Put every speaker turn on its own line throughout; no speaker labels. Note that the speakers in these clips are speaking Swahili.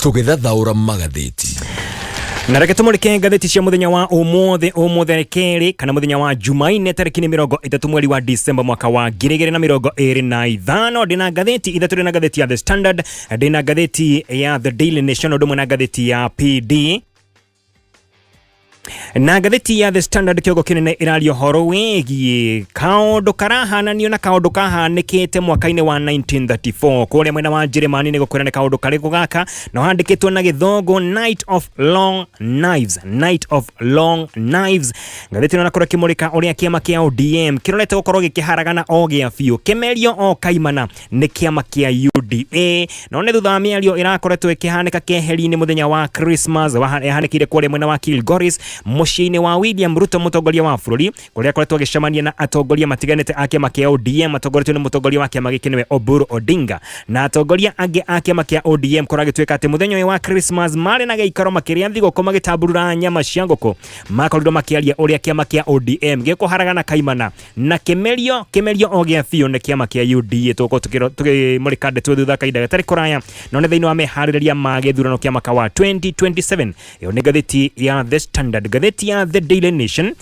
Tũgĩthathaũra magathĩti.
Na reke tumulike ngathĩti cia muthenya wa umuthi keri kana muthenya wa Jumaine tariki 30 mweri wa Disemba mwaka wa 2025. Ndina ngathĩti ithatu, ndina ngathĩti ya The Standard, ndina ngathĩti ya The Daily Nation, ndumwe na ngathĩti ya PD. Na ngathĩti ya The Standard kĩongo kĩnene ĩrario horo wĩgiĩ kaũndũ karahananio na kaũndũ kahanĩkĩte mwaka-inĩ wa 1934 kũrĩa mwena wa Njĩrĩmani nĩ gũkwĩra nĩ kaũndũ karĩkũ gaka, na handĩkĩtwo na gĩthũngũ Night of Long Knives, Night of Long Knives. Ngathĩti ĩno nakũra kĩmũrĩka ũrĩa kĩama kĩa ODM kĩrorete gũkorwo gĩkĩharagana o gĩa biũ, kĩmerio o kaimana nĩ kĩama kĩa UDA. No nĩ thutha wa mĩario ĩrakoretwo ĩkĩhanĩka keheri-inĩ mũthenya wa Christmas yahanĩkĩire kũrĩa mwena wa Kilgoris muciini wa William Ruto mutongoria wa bururi kuria koretwo gicemania na atongoria matiganite a kiama kia ODM, atongoria ni mutongoria wa kiama giki niwe Oburu Odinga na atongoria angi a kiama kia ODM kuragitweka ati muthenya uyu wa Christmas mari na geikaro makiria thigũkũ magitamburura nyama cia ngũkũ, makorirwo makiaria uria kiama kia ODM gikuharagana kaimana na kimerio o gia biũ ni kiama kia UDA. Tukimurika ndeto thutha kaida gatari kuraya no ni thiini wa meharĩrĩria ma gĩthurano kia mwaka wa 2027. Iyo ni ngathĩti ya The Standard. Ngathĩti ya The Daily Nation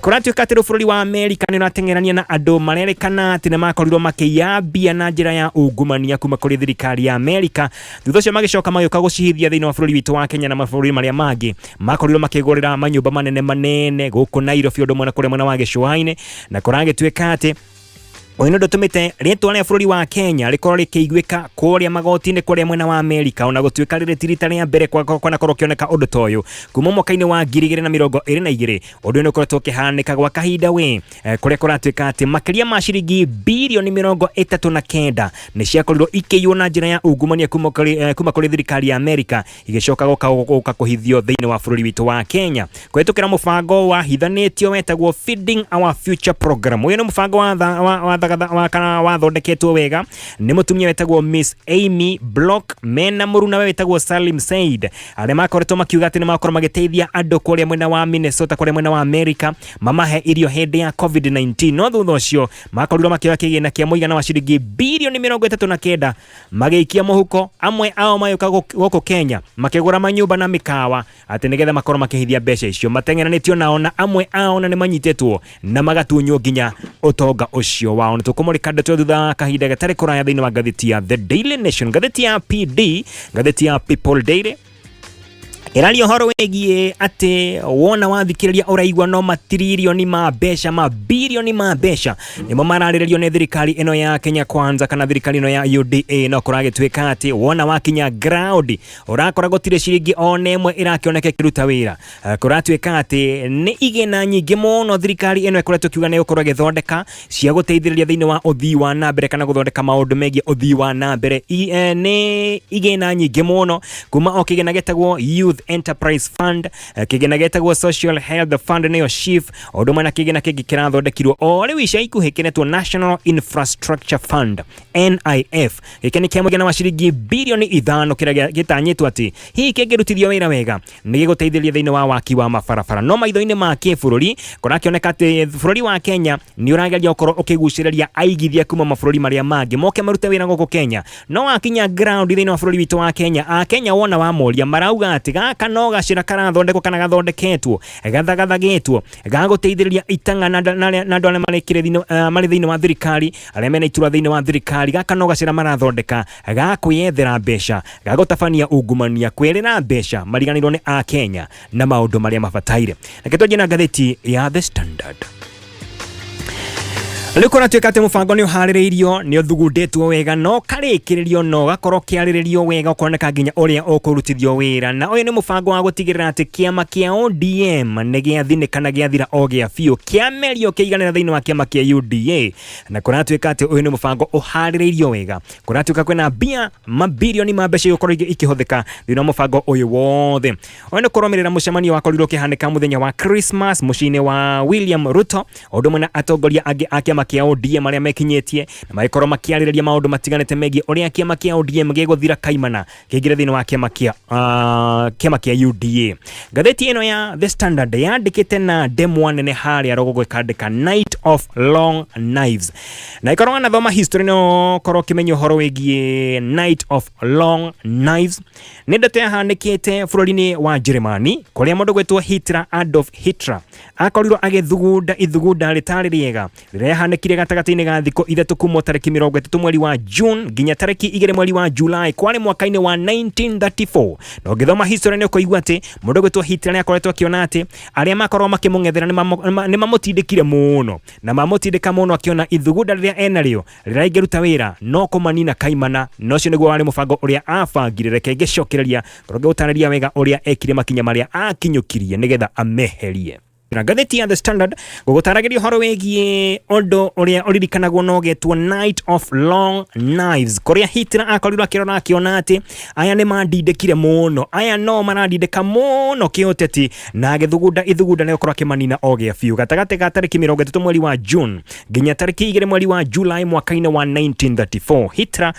kuratuĩka atĩ bũrũri wa Amerika nĩ ũrateng'erania na andũ marerĩkana atĩ nĩ makorirwo makĩyambia na njĩra ya ungumania kuma kũrĩ thirikari ya Amerika, thutha ũcio magĩcoka magĩũka gũcihithia thĩinĩ wa bũrũri witũ wa Kenya na mabũrũri marĩa mangĩ. Makorirwo makĩgũrĩra manyũmba manene gũkũ Nairobi ũndũ ũmwe na kũrĩa mwena wa gĩcũa-inĩ, na kũragĩtuĩka atĩ Oino ndotumite rĩtwa rĩa bũrũri wa Kenya rĩkorwo rĩkĩiguĩka kũrĩa magoti-inĩ kũrĩa mwena wa Amerika, ona gũtuĩka rĩrĩ tirita rĩa mbere kwa korwo kĩoneka ũndũ ta ũyũ kuma mwaka-inĩ wa 2022. Ũndũ ũyũ ũkoretwo ũkĩhanĩka gwa kahinda kũrĩa kũratuĩka atĩ makĩria ma ciringi bilioni 39 nĩ ciakorirwo ikĩiywo na njĩra ya ungumania kuma kũrĩ thirikari ya Amerika, igĩcoka gũka kũhithio thĩinĩ wa bũrũri witũ wa Kenya kũhetũkĩra mũbango wa hithanĩtio wetagwo Feeding Our Future Program. Ũyũ nĩ mũbango wa wathondeketwo wega nĩ mũtumia wetagwo Miss Amy Block mena mũruna wetagwo Salim Said, arĩa makoretwo makiuga atĩ nĩ makorwo magĩteithia andũ kũrĩa mwena wa Minnesota kũrĩa mwena wa Amerika mamahe irio hĩndĩ ya COVID-19. No thutha ũcio makorirwo makĩoya kĩgĩna kĩa mũigana wa ciringi bilioni 39 magĩikia mũhuko. Amwe ao magĩũka gũkũ Kenya makĩgũra manyũmba na mĩkawa atĩ nĩgetha makorwo makĩhithia mbeca icio. Mateng'eranĩtio nao na amwe ao na nĩ manyitĩtwo na magatunywo nginya ũtonga ũcio wao. Nĩ tũkũmũrĩka ndeto thutha kahinda gatarĩ kũraya thĩinĩ wa ngathĩti ya The Daily Nation. Ngathĩti ya PD, ngathĩti ya People Daily ĩrario horo wĩgiĩ atĩ wona wathikĩrĩria ũraigua no matiririoni ma mbeca, mabilioni ma mbeca nĩmo mararĩrĩrio nĩ thirikari ĩno ya Kenya Kwanza kana thirikari ĩno ya UDA. No kũragĩtuĩka atĩ wona wakinya ground ũrakora gũtirĩ ciringi ona ĩmwe ĩrakĩoneka ĩkĩruta wĩra. Kũratuĩka atĩ nĩ igĩna nyingĩ mũno thirikari ĩno ĩkoretwo kiuga nĩ gũkorwo ĩgĩthondeka cia gũteithĩrĩria thĩinĩ wa ũthii wa na mbere kana gũthondeka maũndũ megiĩ ũthii wa na mbere. Nĩ igĩna nyingĩ mũno kuma o kĩgĩna gĩtagwo Youth Enterprise Fund, kĩgĩna gĩtagwo Social Health Fund nĩyo SHIF, ũndũ ũmwe na kĩgĩna kĩngĩ kĩrathondekirwo o rĩu ica ikuhĩ kĩretwo National Infrastructure Fund NIF. Gĩkĩ nĩ kĩa mũigana wa ciringi bilioni 5 kĩrĩa gĩtanyĩtwo atĩ hihi kĩngĩrutithio wĩra wega nĩ gĩgũteithĩrĩria thĩinĩ wa waki wa mabarabara. No maitho-inĩ ma kĩbũrũri kũrakĩoneka atĩ bũrũri wa Kenya nĩ ũrageria gũkorwo ũkĩgucĩrĩria aigithia kuma mabũrũri marĩa mangĩ moke marute wĩra gũkũ Kenya. No wakinya ground thĩinĩ wa bũrũri witũ wa Kenya, Akenya wona wamoria marauga atĩ gaka no gacĩra karathondekwo kana gathondeketwo gathagathagetwo gagũteithĩrĩria itanga na andũ arĩa marĩ thĩinĩ wa thirikari, arĩa mena itura thĩinĩ wa thirikari. Gaka no gacĩra marathondeka gakwĩyethera mbeca, gagũtabania ungumania, kwĩrĩra mbeca mariganĩrwo nĩ Akenya na maũndũ marĩa mabataire. Reke tũthiĩ na ngathĩti ya The Standard. Rĩu kũratuĩka atĩ mũbango nĩ ũharĩrĩirio, nĩ ũthugundĩtwo wega, no karĩkĩrĩrio no gakorwo kĩarĩrĩrio wega, ũkoneka nginya ũrĩa ũkũrutithio wĩra. Na ũyũ nĩ mũbango wa gũtigĩrĩra atĩ kĩama kĩa ODM nĩ gĩathinĩka na gĩathira o gĩa biũ, kĩamerio kĩiganĩra thĩinĩ wa kĩama kĩa UDA. Na kũratuĩka atĩ ũyũ nĩ mũbango ũharĩrĩirio wega, kũratuĩka kwĩna mbia mabilioni ma mbeca igũkorwo ikĩhũthĩka thĩinĩ wa mũbango ũyũ wothe. Ũyũ nĩ kũrũmĩrĩra mũcemanio wakorirwo ũkĩhanĩka mũthenya wa Christmas mũciĩ-inĩ wa William Ruto, ũndũ ũmwe na atongoria angĩ a kĩama kia ODM aria mekinyetie na magikoro makiarĩrĩria maundu matiganĩte megie uria kiama kia ODM gĩgũthira kaimana kĩingĩre thĩinĩ wa kiama kia UDA. Ngathĩti ĩno ya The Standard yandĩkĩte na demo nene harĩa rũgũgũ ĩkandĩka Night of Long Knives, na ikorwo na thoma history no korwo kimenyo horo wĩgie Night of Long Knives. Nĩ ndeto yahanĩkĩte bũrũri-inĩ wa Germany kũrĩa mũndũ gwĩtwo Hitler, Adolf Hitler akorirwo agĩthugunda ithugunda rĩtarĩ rĩega rĩrĩa yahanĩkire gatagatĩ-inĩ ga thikũ ithatũ kuma tarĩki 30 mweri wa June nginya tarĩki 2 mweri wa July kwarĩ mwaka-inĩ wa 1934. Na ũngĩthoma history nĩ ũkũigua atĩ mũndũ gwĩtwo Hitler nĩ akoretwo akĩona atĩ arĩa makorwo makĩmũng'ethera nĩ mamũtindĩkire mũno na mamũtindĩka mũno akĩona ithugunda rĩrĩa enarĩo rĩraingĩruta wĩra no kũmanina kaimana. Na ũcio nĩguo warĩ mũbango ũrĩa abangire. Reke ngĩcokereria tũronge gũtarĩria wega ũrĩa ekire makinya marĩa akinyũkirie nĩgetha ameherie. Na ngathĩti ya The Standard gũgũtaragĩria ũhoro wĩgie ũndũ ũrĩa ũririkanagwo na ũgetwo Night of Long Knives kũrĩa Hitler akorirwo akĩrora akĩona atĩ aya nĩ mandindĩkire mũno, aya no marandindĩka mũno kĩũteti na agĩthugunda ithugunda nĩ gũkorwo akĩmanina o gĩa biũ gatagatĩ ga tarĩki 30 mweri wa June nginya tarĩki 2 mweri wa July mwaka-inĩ wa 1934. Hitler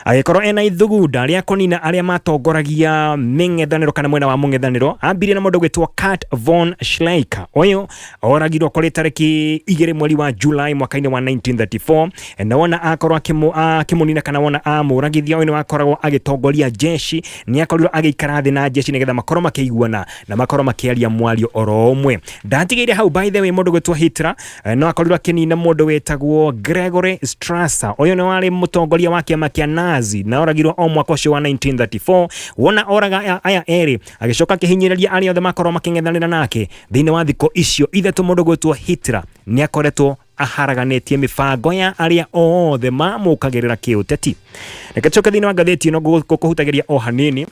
agĩkorwo ena ithugunda rĩa kũnina arĩa matongoragia mĩng'ethanĩro kana mwena wa mũng'ethanĩro. Ambirie na mũndũ gwĩtwo Kurt von Schleicher oyo oragirwo kũrĩ tarĩki 2 mweri wa July mwaka-inĩ wa 1934 na wona akorwo akĩmũnina kana wona amũragithia oyo nĩ wakoragwo agĩtongoria jeshi nĩ akorirwo agĩikara thĩ na jeshi nĩgetha makorwo makĩiguana na makorwo makĩaria mwario oro ũmwe. Ndatigĩire hau by the way mũndũ gwĩtwo Hitler no akorirwo akĩnina mũndũ wĩtagwo Gregory Strasser oyo nĩ warĩ mũtongoria wa kĩama kĩa Nazi na oragirwo o mwaka ũcio wa 1934. Wona oraga aya erĩ agĩcoka akĩhinyĩrĩria arĩa othe makorwo makĩng'ethanĩra nake thĩinĩ wa thikũ icio ithatũ. Mũndũ gwĩtwo Hitler nĩ akoretwo aharaganĩtie mĩbango ya arĩa othe mamũkagĩrĩra kĩũteti. Reke tũcoke thĩinĩ wa ngathĩti ĩno gũkũhutagĩria o hanini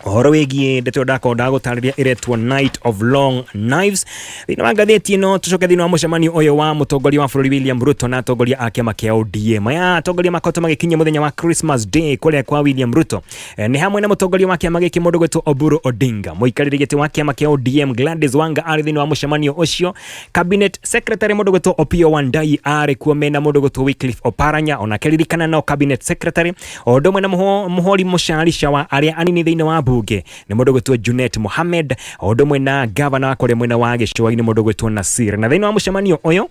ũhoro wĩgie ndeto ndagũtarĩria ĩretwo Night of Long Knives thĩinĩ wa ngathĩti ĩno. Tũcoke thĩinĩ wa mũcemanio ũyũ wa mũtongoria wa bũrũri William Ruto na atongoria a kĩama kĩa ODM. Aya atongoria makoretwo magĩkinyia mũthenya wa Christmas Day kũrĩa kwa William Ruto nĩ hamwe na mũtongoria wa kĩama gĩkĩ mũndũ gwĩtwo Oburu Odinga, mũikarĩri gĩtĩ wa kĩama kĩa ODM Gladys Wanga arĩ thĩinĩ wa mũcemanio ũcio. Cabinet Secretary mũndũ gwĩtwo Opiyo Wandayi arĩ kuo mena mũndũ gwĩtwo Wycliffe Oparanya ona kĩririkana no Cabinet Secretary o ũndũ ũmwe na mũhori mũcarica wa arĩa anini thĩinĩ wa bunge nĩ mũndũ gwĩtwo Junet Mohamed o ũndũ ũmwe na gavana wa kũrĩa mwena wa gĩcũa-inĩ mũndũ gwĩtwo Nasir. Na thĩinĩ wa mũcemanio ũyũ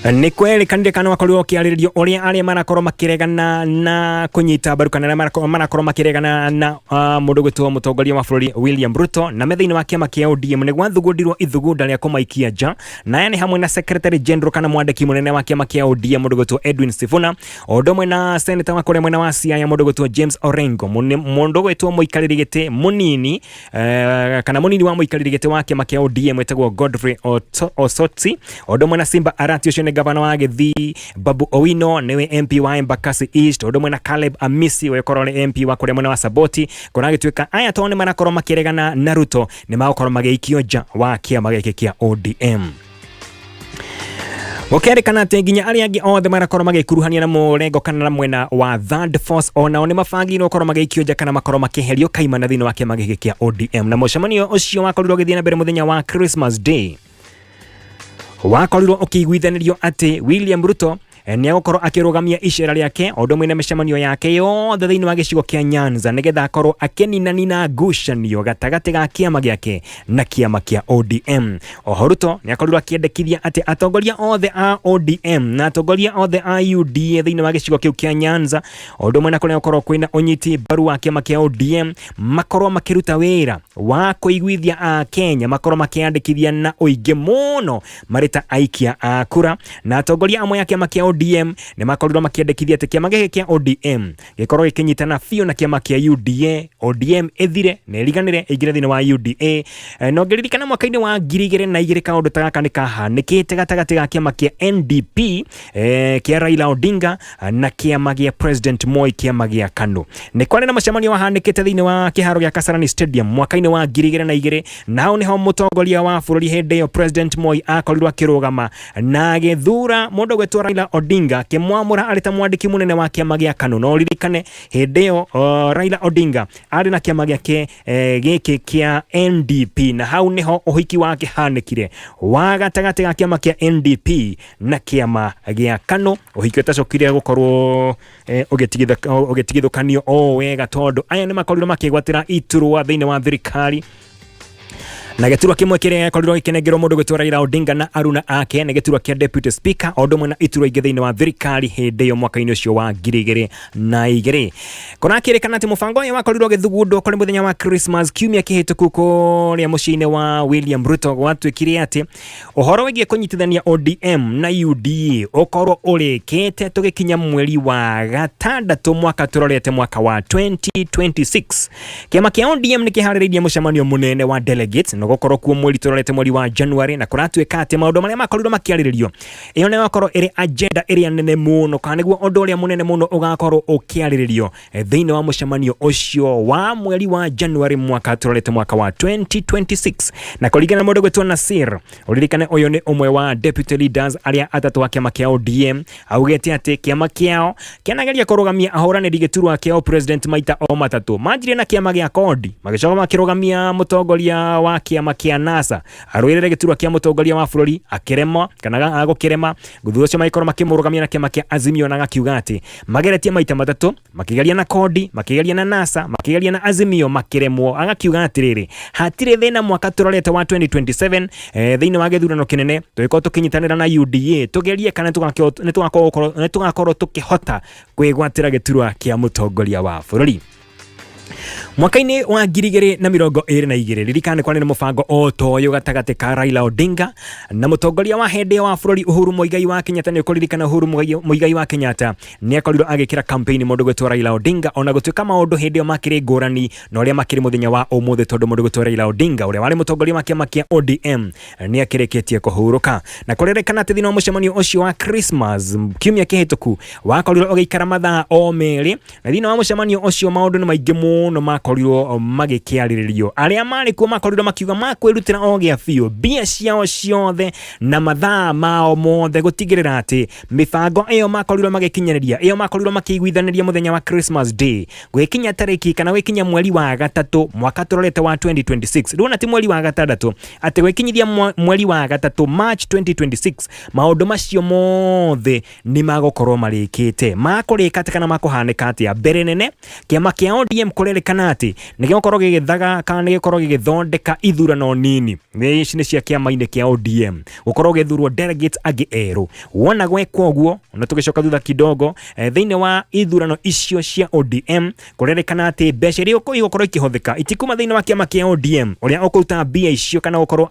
nĩ kwerikanire kana wakorirwo kĩarĩrĩrio ũrĩa arĩa marakorwo makĩregana na kũnyita mbaru kana marakorwo makĩregana na mũndũ gwĩtwo mũtongoria wa bũrũri William Ruto na thĩinĩ wa kĩama kĩa ODM nĩ gwathugundirwo ithugunda rĩa kũmaikia nja. Na aya nĩ hamwe na Secretary General kana mwandĩki mũnene wa kĩama kĩa ODM mũndũ gwĩtwo Edwin Sifuna o ũndũ ũmwe na Senator wa kũrĩa mwena wa Siaya mũndũ gwĩtwo James Orengo, mũndũ gwĩtwo mũikarĩri gĩtĩ mũnini kana mũnini wa mũikarĩri gĩtĩ wa kĩama kĩa ODM wetagwo Godfrey Osotsi o ũndũ ũmwe na Simba Arati ũcio gavana wa Githii Babu Owino niwe MP wa Embakasi East o ũndũ ũmwe na Caleb Amisi wekorwo nĩ MP wa kũrĩa mwena wa Saboti. Kũrĩa gĩtuĩka aya to nĩ marakorwo makĩregana na Ruto nĩ magakorwo magĩikio nja wa kĩama gĩkĩ kĩa ODM. Gũkerĩkana atĩ nginya arĩa angĩ othe marakorwo magĩkuruhania na mũrengo kana na mwena wa Third Force onao nĩ mabangĩirwo gũkorwo magĩikio nja kana makorwo makĩherio kaimana thĩinĩ wa kĩama gĩkĩ kĩa ODM. Na mũcemanio ũcio wakorirwo ũgĩthiĩ na mbere mũthenya wa Christmas Day wakorirwo ũkĩiguithanĩrio atĩ William Ruto nĩ agũkorwo akĩrũgamia icera rĩake o ũndũ ũmwe na mĩcemanio yake yothe thĩinĩ wa gĩcigo kĩa Nyanza nĩgetha akorwo akĩninanina ngucanio gatagatĩ ga kĩama gĩake na kĩama kĩa ODM. Oho Ruto nĩ akorirwo akĩendekithia atĩ atongoria othe a ODM na atongoria othe a UDA thĩinĩ wa gĩcigo kĩu kĩa Nyanza o ũndũ ũmwe na kũrĩa gũkorwo kwĩna ũnyiti mbaru wa kĩama kĩa ODM makorwo makĩruta wĩra wa kũiguithia a Kenya makorwo makĩandĩkithia na ũingĩ mũno marĩ ta aikia a kura. Na atongoria amwe ya kĩama kĩa ODM nĩ makorirwo makĩendekithia atĩ kĩama gĩkĩ kĩa ODM gĩkorwo gĩkĩnyitana biũ na kĩama kĩa UDA. ODM ĩthire na ĩriganĩre ĩingĩre thĩinĩ wa UDA. No ngĩririkana mwaka-inĩ wa 2002 kaũndũ ta gaka nĩ kahanĩkĩte gatagatĩ ga kĩama kĩa NDP kĩa Raila Odinga na kĩama gĩa President Moi kĩama gĩa KANU. Nĩ kwarĩ na mũcemanio wahanĩkĩte thĩinĩ wa kĩharo gĩa Kasarani Stadium mwaka-inĩ wa 2002 na hau nĩho mũtongoria wa bũrũri hĩndĩ ĩyo President Moi akorirwo akĩrũgama na agĩthura mũndũ gwĩtwo Raila Odinga Odinga kimwamura arita mwandiki munene wa kiama gia KANU no ririkane hindeo Raila Odinga ari na kiama giake giki kia NDP na hau niho uhiki wake hanikire wa gatagati ga kiama kia NDP na kiama gia KANU uhiki utacokire gukorwo ugitigithukanio o wega tondu aya ni makorirwo makigwatira iturwa thiini wa thirikari na geturwa kimwe kiria korirwo ikenegero mundu gwitwa Raila Odinga na aruna ake na geturwa kia deputy speaker odumwe na iturwa ingi thiini wa thirikari hindi yo mwaka-ini ucio wa 2022 kona kirikana ati mubango uyu wakorirwo githugundwo kuri muthenya wa Christmas kiumia kihituku kuria muciini wa William Ruto gwatwikire ati uhoro wigie kunyitithania ODM na UDA ukorwo urikite tugikinya mweri wa gatandatu mwaka turorete mwaka wa 2026 kiama kia ODM ni kihaririirie mucemanio munene wa delegates gokorwo kuo mweri turorete mweri wa January na kuratwika ati maundu maria makorirwo makiariririo iyo ne wakorwo iri agenda iria nene muno kana niguo undu uria munene muno ugakorwo ukiariririo thiini wa mucemanio ucio wa mweri wa January mwaka turorete mwaka wa 2026 na kuringana mundu gwitwa Nasir uririkane uyu ni umwe wa deputy leaders aria atatu wa kiama kia ODM augete ati kiama kiao kianageria kurugamia ahuraniri giturwa kiao president maita o matatu manjire na kiama gia kodi magicoka makirugamia mutongoria wa kiama kia NASA arwirire giturwa kia mutongoria wa bururi akirema kana agukirema guthu ucio maikoro makimurugamia na kiama kia Azimio na gakiuga ati mageretie maita matatu makigeria na kodi makigeria na NASA makigeria na Azimio makiremwo agakiuga atiriri hatire thina mwaka turorete wa 2027 thiini wa githurano kinene twiko tukinyitanira na UDA tugerie kana tugakorwo tukihota kwigwatira giturwa kia mutongoria wa bururi mwaka-ini wa 2022 ririkane kwani mubango otoyo gatagati ka Raila Odinga na mutongoria wa hindi wa bururi Uhuru Muigai wa Kenyatta ni kuririkana Uhuru Muigai wa Kenyatta ni akorirwo agikira campaign mundu gwitwa Raila Odinga ona gutuika maundu hindi makiri ngurani no ria makiri muthenya wa umuthi tondu mundu gwitwa Raila Odinga uria wari mutongoria wa kiama kia ODM ni akirikitie kuhuruka na kuririkana ati thini wa mucemanio ucio wa Christmas kiumia kihituku wakorirwo ugiikara mathaa o meri na thini wa mucemanio ucio maundu ni maingi muno makorirwo magikiariririo aria mari kuo makorirwo makiuga makwirutira ogia biu bia ciao ciothe na mathaa mao mothe gutigirira ati mibango iyo makorirwo magikinyaniria iyo makorirwo makiguithaniria muthenya wa Christmas day gwikinya tariki kana gwikinya mweri wa gatatu mwaka turorete wa 2026 ndona ti mweri wa gatandatu ati gwikinyithia mweri wa gatatu March 2026 maundu macio mothe ni magokorwo marikite makurikate kana makuhanika ati mbere nene kiama kia ODM kurerekana ati nigikorwo gigithaga kana nigikorwo gigithondeka ithurano nini ici ni cia kiama-ini kia ODM gukorwo githurwo delegates agi eru wona gwekwo guo na tugicoka thutha kidogo thiini wa ithurano icio cia ODM kurerekana ati mbeca iria igũkorwo ikihũthĩka itikuma thiini wa kiama kia ODM uria ukuruta mbia icio kana gukorwo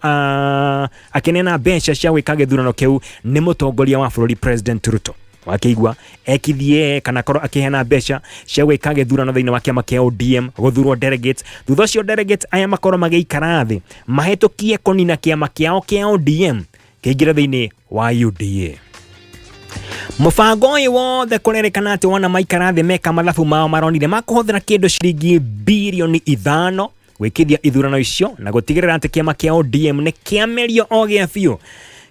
akinena mbeca cia gwika githurano kiu ni mutongoria wa bururi President Ruto wakigwa ekithie kana korwo akihena mbeca cia gwika githurano thiini wa kiama kia ODM guthurwo delegates thutha cio delegates aya makorwo magiikara thi mahitukie konina kiama kiao kia ODM kiingira thiini wa UDA mubango uyu wothe kurerekana ati wana maikara thi meka mathabu mao maronire makuhuthira kindu ciringi bilioni 5 gwikithia ithurano icio na gutigirira ati kiama kia ODM ni kiamerio ogia biu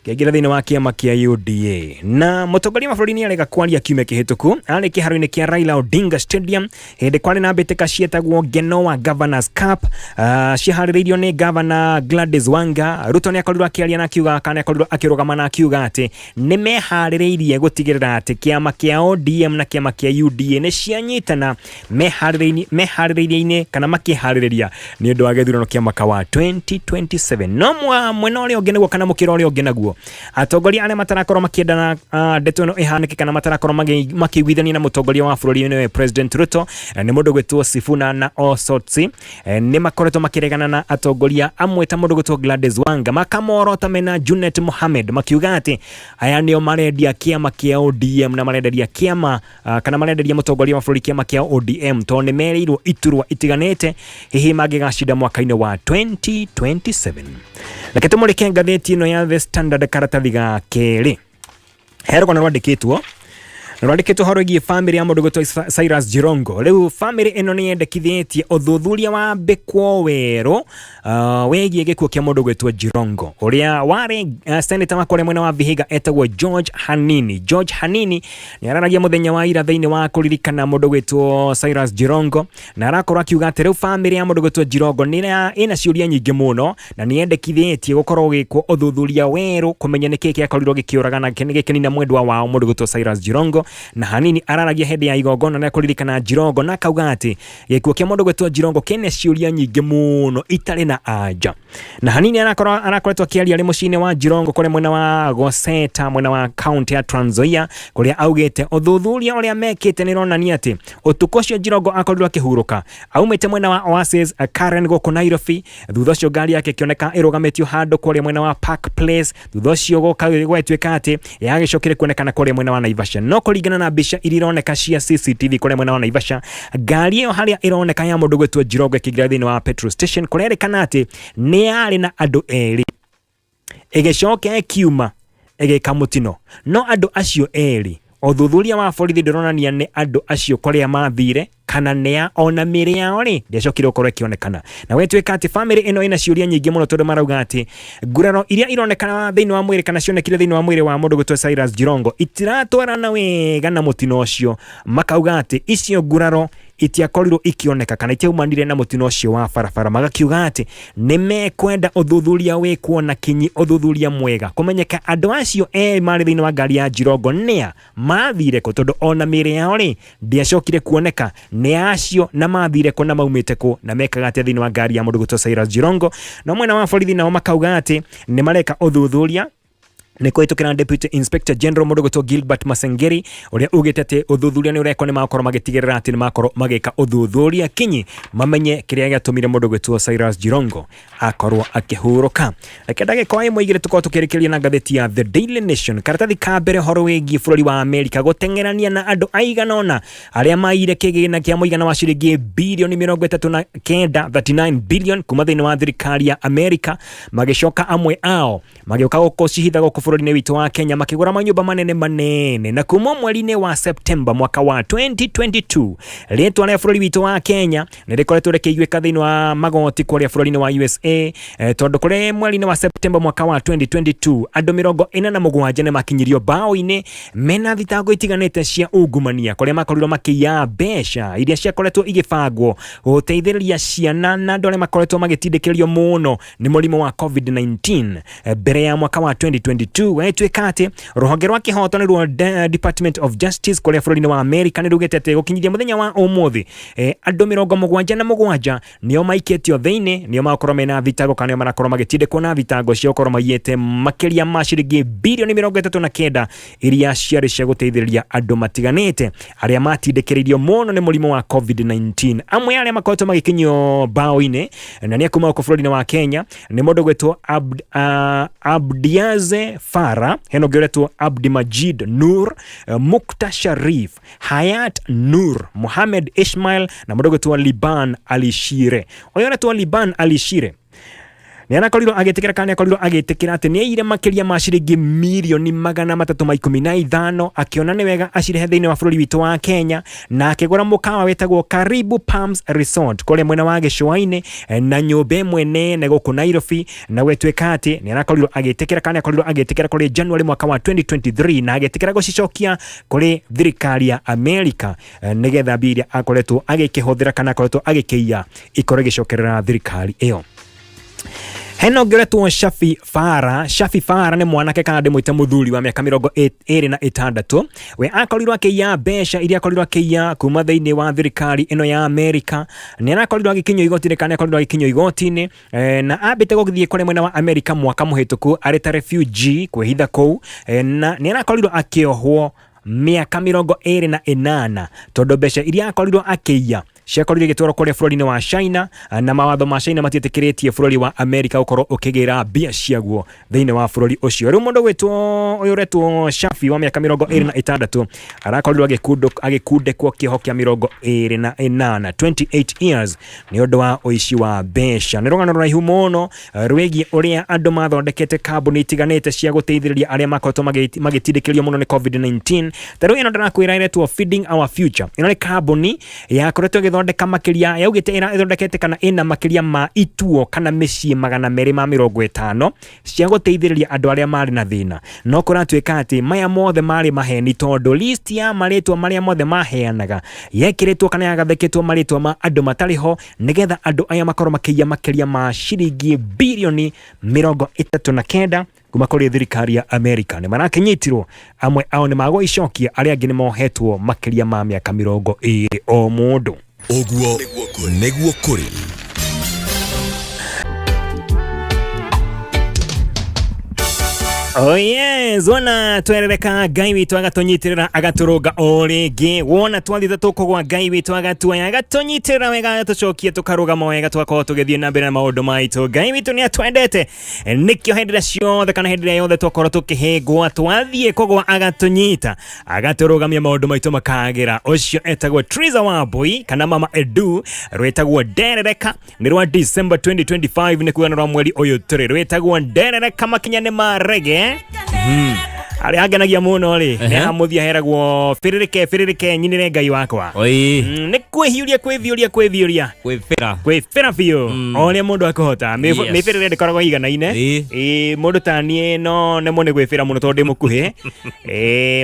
kiagira thiini wa kiama kia UDA na mutongoria wa bururi ni arega kwaria kiume kihituku ari kiharo-ini kia Raila Odinga Stadium hindi kwari na mbitĩka cietagwo Genoa Governors Cup ciharĩrĩirio ni Governor Gladys Wanga Ruto ni akorirwo akiaria na akiuga kana akorirwo akirugama na akiuga ati ni meharĩrĩirie gutigirira ati kiama kia ODM na kiama kia UDA ni cianyitana meharĩrĩirie kana makiharĩrĩria ni undu wa githurano kia mwaka wa 2027 no mwena uria ungi niguo kana mukira uria ungi naguo atongoria aria matarakorwo makiendana ndeto ino ihanike kana matarakorwo makiguithania na mutongoria wa bururi ni President Ruto ni mundu gwitwo Sifuna na Osotsi ni makoretwo makiregana na atongoria amwe ta mundu gwitwo Gladys Wanga makamorota mena Junet Mohamed makiuga ati aya nio marendia kiama kia ODM na marenderia kiama kana marenderia mutongoria wa bururi kiama kia ODM to ni mereirwo iturwa itiganete hihi magigacida mwaka-ini wa 2027 reke tumurike ngatheti ino ya The Standard karatathi ga keri heriko na rwandikitwo Rwandikitwo horo gie family ya mundu gwitwo Cyrus Jirongo. Riu family eno ni yendekithitie uthuthuria wa mbikwo weru wegie gikuo kia mundu gwitwo Jirongo uria wari senator wa mwena wa Vihiga etagwo George Hanini. George Hanini ni araragia muthenya wa ira thiini wa kuririkana mundu gwitwo Cyrus Jirongo na arakorwo akiuga ati riu family ya mundu gwitwo Jirongo ni ina ciuria nyingi muno na ni yendekithitie gukorwo gikwo uthuthuria weru kumenya niki kiakorirwo gikiuragana gikinina mwendwa wao mundu gwitwo Cyrus Jirongo. Na Hanini araragia hindi ya igongona na kuririkana Jirongo na kauga ati gikuo kia mundu gwitwo Jirongo kene ciuria nyingi muno itari na anja. Na Hanini arakoretwo akiaria ri mucine wa Jirongo kuri mwena wa Goseta mwena wa county ya Trans Nzoia kuria augite uthuthuria uria mekite ni ronania ati utuko cio Jirongo akorirwo akihuruka aumite mwena wa Oasis Karen goko Nairobi thutha cio ngari yake kioneka irugamitio handu kuri mwena wa Park Place thutha cio goka gwetwika ati yagicokire kuonekana kuri mwena wa Naivasha no kuringana na mbica irironeka cia CCTV kuri mwena wa Naivasha ngari iyo haria ironeka ya mundu gwitwo Jirongo ikigira thiini wa petrol station kurerikana ati ni ari na andu eri igicoke kiuma igika mutino no andu acio eri uthuthuria wa borithi ndironania ni andu acio kuria mathire kana nea ona miri yao ri ndiacokire ukorwo ikionekana na wetwika ati family ino ina ciuria nyingi muno tondu marauga ati nguraro iria ironekana thiini wa mwiri kana cionekire thiini wa mwiri wa mundu gwitwo Cyrus Jirongo itiratwarana wega na mutino ucio makauga ati icio nguraro itiakorirwo ikioneka kana itiaumanire na mutino ucio wa barabara magakiuga ati ni mekwenda uthuthuria wikwo na kinyi uthuthuria mwega kumenyeka andu acio mari thiini wa ngari ya Jirongo nia mathire ko tondu ona miri yao ri ndiacokire kuoneka ni acio na mathire ko na maumite ko na mekaga ati thiini wa ngari ya mundu gwitwo Cyrus Jirongo na mwena wa borithi nao makauga ati ni mareka uthuthuria ni kuitukira Deputy Inspector General mundu gwitwo Gilbert Masengeri uria ugite ati uthuthuria ni ureko ni makorwo magitigirira ati ni makorwo magika uthuthuria kinyi mamenye kiria giatumire mundu gwitwo Cyrus Jirongo akorwo akihuruka. Rekendage kwa imwe igire tuko tukirikiria na ngatheti ya The Daily Nation karatathi ka mbere horo wigi bururi wa America gutengerania na andu aiganona aria maire kigina kia muigana wa ciringi bilioni 39 billion kuma thiini wa thirikari ya America magicoka amwe ao magioka gukucihitha guku bururi-ini witu wa Kenya makigura manyumba manene na kuma mweri-ini wa September mwaka wa 2022 ritwa ria bururi witu wa Kenya nirikoretwo rikiiguika thiini wa magoti kuria bururi-ini wa USA tondu kuri mweri-ini wa September mwaka wa 2022 andu 47 ni makinyirio bao-ini mena thitango itiganite cia ungumania kuria makorirwo makiya mbeca iria ciakoretwo igibangwo guteithiriria ciana na andu aria makoretwo magitindikirio muno ni murimu wa COVID-19 mbere ya mwaka wa 2022 wetwika ati ruhonge rwa kihoto ni rwa Department of Justice kuria bururi-ini wa America ni rugite ati gukinyithia muthenya wa umuthi andu 77 nio maiketio thiini nio makorwo mena thitango kana marakorwo magitindikwo na thitango cia gukorwo maiyete makiria ma ciringi bilioni 39 iria ciari cia guteithiriria andu matiganite aria matindikiririo muno ni murimu wa COVID-19 amwe aria makoretwo magikinyio bao-ini na ni akuma ku bururi-ini wa Kenya ni mundu gwetwo Abdiaze Farah heno geretwo Abdi Majid Nur Mukta Sharif Hayat Nur Mohamed Ismail na mundu gwetwo Liban Alishire oyoretwo Liban Alishire ni anakorirwo agitikira kana akorirwo agitikira ati ni ire makiria ma ciringi milioni 315 akiona ni wega acirehe thiini wa bururi witu wa Kenya na akigura mukawa wetagwo Karibu Palms Resort kule mwena wa Gicũa-ini na nyumba imwe nene guku Nairobi na wetwika ati ni anakorirwo agitikira kana akorirwo agitikira kuri January mwaka wa 2023 na agitikira gucicokia kuri thirikari ya America nigetha biria akoretwo agikihũthira kana akoretwo agikiya ikore gicokerera thirikari iyo. Heno geretwo Shafi Farah ni mwanake kana ndimwite muthuri wa miaka 26 we akorirwo akiya mbeca iria akorirwo akiya kuma thiini wa thirikari ino ya America ni anakorirwo agikinywo igoti-ini kana akorirwo agikinywo igoti-ini na ambite gũthii kuri mwena wa America mwaka muhituku ari ta refugee kwihitha kou na ni anakorirwo akiohwo miaka 28 tondu mbeca iria akorirwo akiya ciakorire gitwaro kuria bururi-ini wa China na mawatho ma China matietekeretie bururi wa America ukorwo ukigira bia ciaguo thiini wa bururi ucio. Riu mundu gwitwo uyu retwo Shafi wa miaka 26 arakorirwo agikundekwo kiho kia 28 years ni undu wa uici wa mbeca. Ni rugano ruraihu muno rwigi uria andu mathondekete kambuni itiganite cia guteithiriria aria makoretwo magitindikiririo muno ni COVID-19. Taru ino ndarakwira iretwo Feeding Our Future. Ino ni kambuni yakoretwo githondeka makiria yaugite ithondekete kana ina makiria ma ituo kana micii 250 cia guteithiriria andu aria mari na thina. No kuratwika ati maya mothe mari maheni tondu list ya maritwa maria mothe maheanaga yekiritwo kana yagatheketwo maritwa ma andu matariho nigetha andu aya makorwo makiya makiria ma shilingi bilioni 39 kuma kuri thirikari ya America. Ni marakinyitirwo amwe ao ni mago icokia aria angi ni mohetwo makiria ma miaka 20 o mundu.
Oguo neguo kuri.
Oh yes, wona twerereka Ngai witu agatonyitirira agaturunga o ringi. Wona twathitha tukugwa Ngai witu agatuoya agatonyitirira wega agatucokia tukarugama wega twakorwo tugithie na mbere na maundu maitu. Ngai witu ni atwendete nikio hendira ciothe kana hendira yothe twakorwo tukihingwa twathie kugwa agatonyita agaturugamia maundu maitu makagira. Ucio etagwo Triza Wambui kana Mama Edu, rwetagwo Nderereka ni rwa December 2025 ni kuganirwa mweri uyu turi. Rwetagwo Nderereka makinyane ma rege ari aganagia muno ri ni amuthia heragwo firirike nyinire Ngai wakwa ni kwithiuria kwifira biu oria mundu akohota mifirire ndikoragwo iganaine mundu tani no nemo ni gwifira muno tondu mukuhi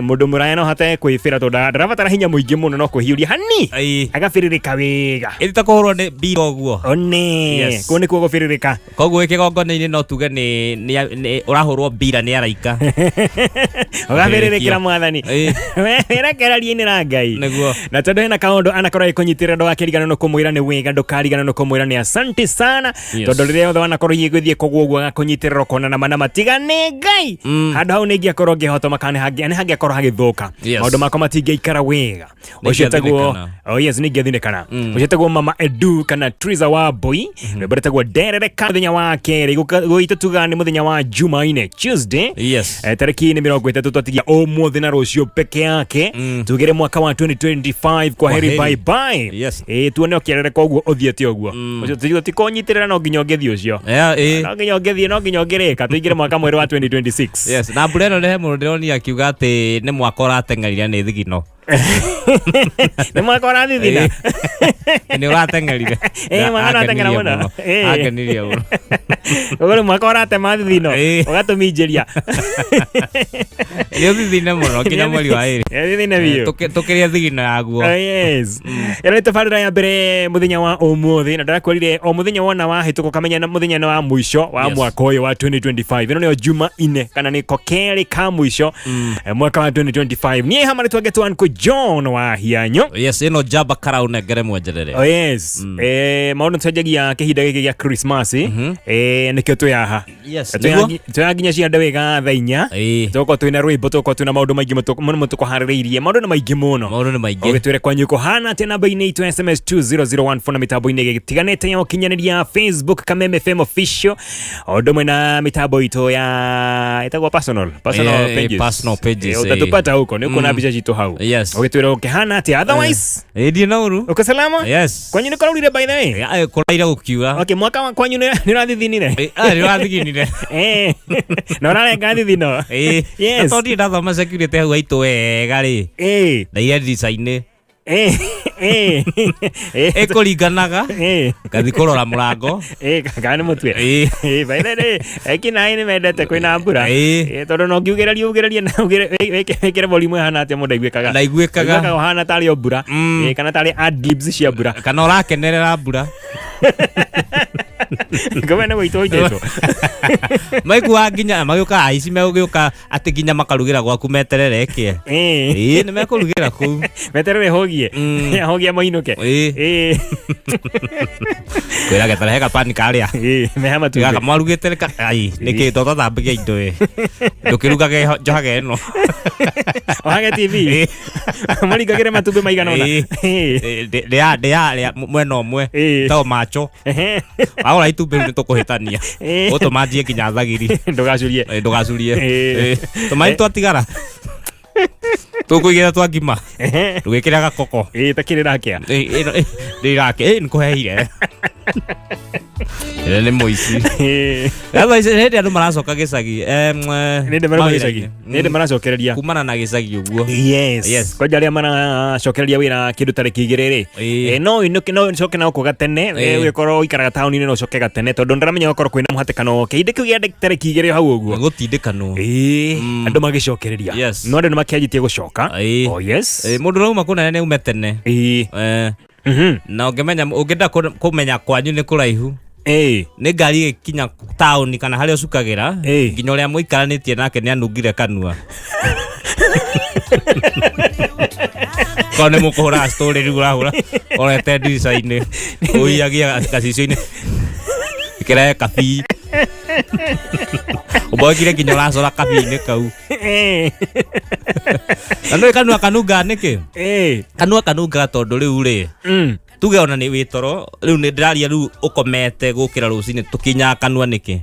mundu muraya no hate kwifira tondu ndarabatara hinya muingi muno no kuhiuria hani agafiririka wega
ita kuhurwo ni bira oguo
one ko ni kugo firirika
koguo ikigongona-ini no tuge ni urahurwo bira ni araika
ugafiririkira mwathani werekerarie ni na Ngai na tondu hena kaundu anakorwo ikunyitirira ndo akirigana no kumwira ni wega ndukarigana no kumwira ni asante sana tondu riria othe wanakorwo igithie kogwo uguo agakunyitirira kona na mana matigane Ngai handu hau ningi akorwo ngihota makane hangi akorwo hagithuka maundu makwa matingiikara wega ucio tagwo yes ningi athinekana ucio tagwo Mama Edu kana Triza Wambui rwimbo tagwo Nderereka muthenya wa keri guitu tuga ni muthenya wa Jumaine Tuesday tariki ni 30 twatigia umuthi na rucio peke yake tugire mwaka wa 2025 kwa heri bye bye tuone okierereka uguo uthiete uguo ucio tikonyitirira no nginya ngethio ucio no nginya ngethie no nginya ngireka tuigire mwaka mweru wa 2026
na mbura ino rehe mundu ndironi akiuga ati ni mwaka urateng'erire ni thigino
ni mwaka urathithina
ni urateng'erire
mwaka urateng'era muno
agenirie muno
ugure mwaka uratema thithino ugatuminjiria
ni thithine muno kinya mweri wa iri
thithine biu
tukiria thigino yaguo
yes ero tabarira ya mbere muthenya wa umuthi na ndarakwirire o muthenya wona wa hituko kamenya na muthenya wa mwisho wa mwaka uyu wa 2025 ino ni Jumaine kana ni kokeri ka mwisho mwaka wa 2025 ni hamari twagetwa nko John wa hianyo
ino jaba karau negere mwenjerere
yes maundu twajagia kihinda giki gia Christmas nikio tuyaha tuyaginya cianda wega thainya tuko twina rwimbo tuko twina maundu maingi muno tukuhaririirie maundu ni maingi muno ogitwire kwa nyuko hana tena baini itu SMS 2001 na mitambo-ini gitiganite ya ukinyaniria Facebook Kameme FM official odumwe na mitambo itu ya itagwa personal pages utatupata huko ni uko na bicha jitu hau ogitwire ukihana ati otherwise
ndio nauru
uko salama kwanyu ni korurire by the way
kuraira gukiuga
okay mwaka wa kwanyu ni rathithinire
ni rathithinire
no rarenga thithino yes
todi ndathoma security hau aitu wega ri na iria design ekuringanaga ngathi kurora murango
kana mutwe bairere ekina ni mendete kwina mbura tondu no ngiugeraria na wekere volume hana ate mundu aiguikaga hana tari mbura kana tari adlibs cia mbura
kana urakenerera mbura
Kamene wito iteto.
Maigua nginya magioka aici megioka ati nginya makarugira gwaku meterereke. Ni mekurugira ku.
Meterere hogie. Hogie mainuke.
Kwira getare heka pani karia.
Mehama tu.
Ga marugite ka ai niki toto thambigia indo ndukiruga ge johage no.
Ohage TV. Marigagire matumbi maigana ona.
Ndia mwena umwe tao macho. Ahora itumbi nitukuhitania. Utumanjie kinya thagiri. Ndugacurie. Tumai twatigara. Tukuigira twagima. Tugikiraga koko.
Takirira kia.
Ndirake nikuheire. Ni moici. Aba ise andu maracoka gicagi.
Ninde maracokereria.
Kumana na gicagi uguo.
Yes. Kwa jaria maracokereria wira kindu tariki igiriri. No coke na uko gatene. Wikoro ikaraga tauni no coke gatene tondu ndaramenya gukoro kwina muhatikano kinde kiu gia tariki igiriri hau uguo.
Gutindikano.
Andu magicokereria. No andu makiajitie gucoka. Oh yes.
Mundu rauma kuna ne umetene. Na ungemenya ungenda kumenya kwanyu ni kuraihu. Ni ngari ikinya tauni kana haria ucukagira nginya uria muikaranitie nake ni anungire kanua. Kone mukuhura story riu urahura orete ndirica-ini uiagia gacicio-ini ikirae kabii ubogire nginya uracora kabii-ini kau. Andu kanua kanunga niki kanua kanunga tondu riu ri tuge ona ni witoro riu ni ndiraria riu ukomete gukira rucini tukinya kanua niki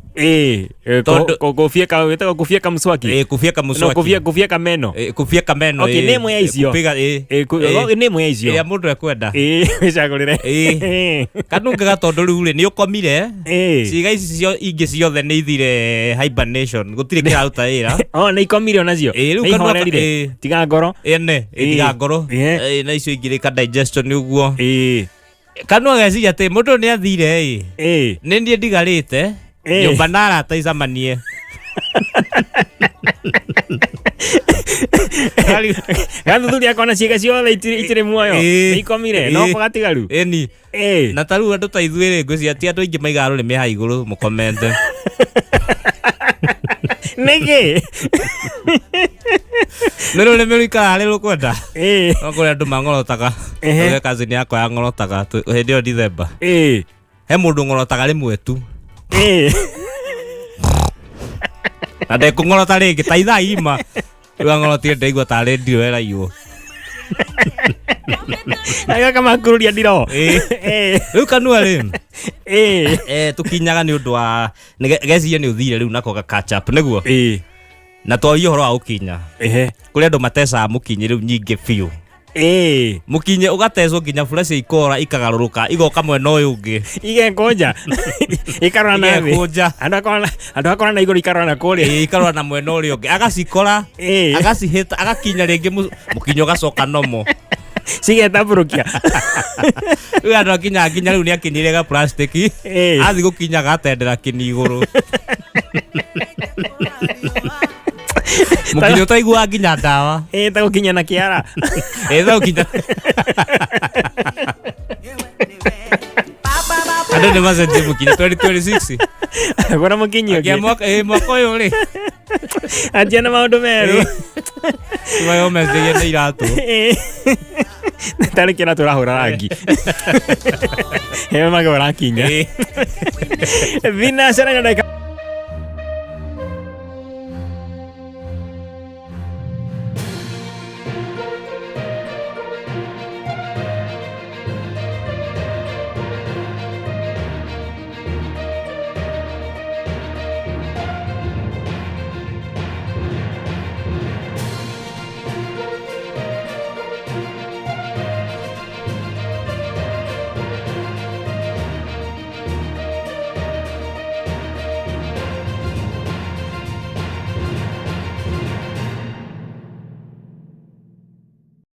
kufia kamswaki kufia kameno okay name ya icio name ya icio
ya mundu ekwenda
wicagurire
kanunga gatondu riu ri ni ukomire ciiga ici cio ingi ciothe ni ithire hibernation gutire kiraruta wira
ni ikomire onacio
riu kanua
tiga ngoro
tiga ngoro na icio ingire ka digestion uguo kanua geci ati mundu ni athire ni ndie ndigarite nyumba narata icamanie
gathuthuri akona ciĩga ciothe itirĩ muoyo ikomire no kũgatigaru
eni na taru andu ta ithuĩ ngwĩciria ti andũ aingĩ maigaga rũrĩmĩ ha igũrũ mũkomente
nĩkĩ
nĩ rũrĩmĩ rũikara harĩ rũkwenda no kũrĩ andũ mang'orotaga oge kazini yakwa yang'orotaga hĩndĩ ĩyo December he mũndũ ng'orotaga rĩmwe tu na ndekũng'orota rĩngĩ ta ithaa ima rĩu ang'orotire ndaigua tarĩ ndio eraiywo
agaka makururia ndiro
rĩu kanua rĩ tukinyaga nĩ ũndũ wa geciria nĩ ũthire rĩu nako ga catch up nĩguo na twaria ũhoro wa gũkinya kũrĩ andũ matecaga mũkinyi rĩu nyingĩ biũ mukinye ugatecwo nginya bura cia ikora ikagarũrũka igoka mwena ũyũ ũngĩ
igekonja ikarora na thĩ andu akora na igũrũ ikarora na kũrĩa
ikarora na mwena ũrĩa ũngĩ agacikora agacihĩta agakinya rĩngĩ mũkinyo ũgacoka nomo
cigetamburukia
rĩu andũ akinya rĩu nĩ akinyire ga plastic athi gũkinya gatendera kĩni igũrũ mukinyo taigua nginya ndawa
ta gukinya na kiara
ta gukinya andu nĩ macenjie mukinyo 2026
gora mukinyo
mwaka ũyũ rĩ
anjia na maũndũ merũ
mayo mecirie nĩ iratũ
tarĩ kĩratũ ũrahũra rangi he magora kinya thina cera na